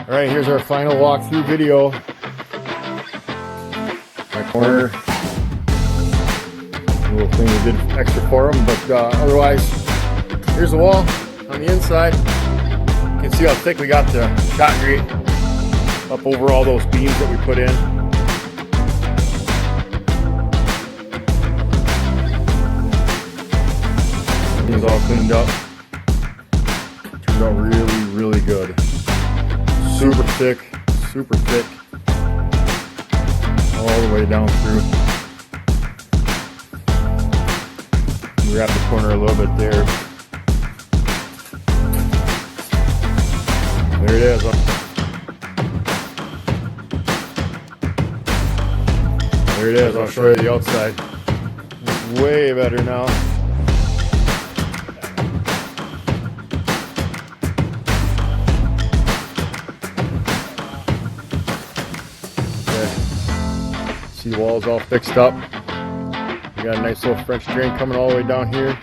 All right, here's our final walkthrough video. My corner. Little thing we did extra for them, but otherwise, here's the wall on the inside. You can see how thick we got the shot grate up over all those beams that we put in. Everything's all cleaned up. Turned out really, really good. Super thick, all the way down through. Wrap the corner a little bit there. There it is. There it is. I'll show you the outside. It's way better now. Okay. See the walls all fixed up. We got a nice little French drain coming all the way down here.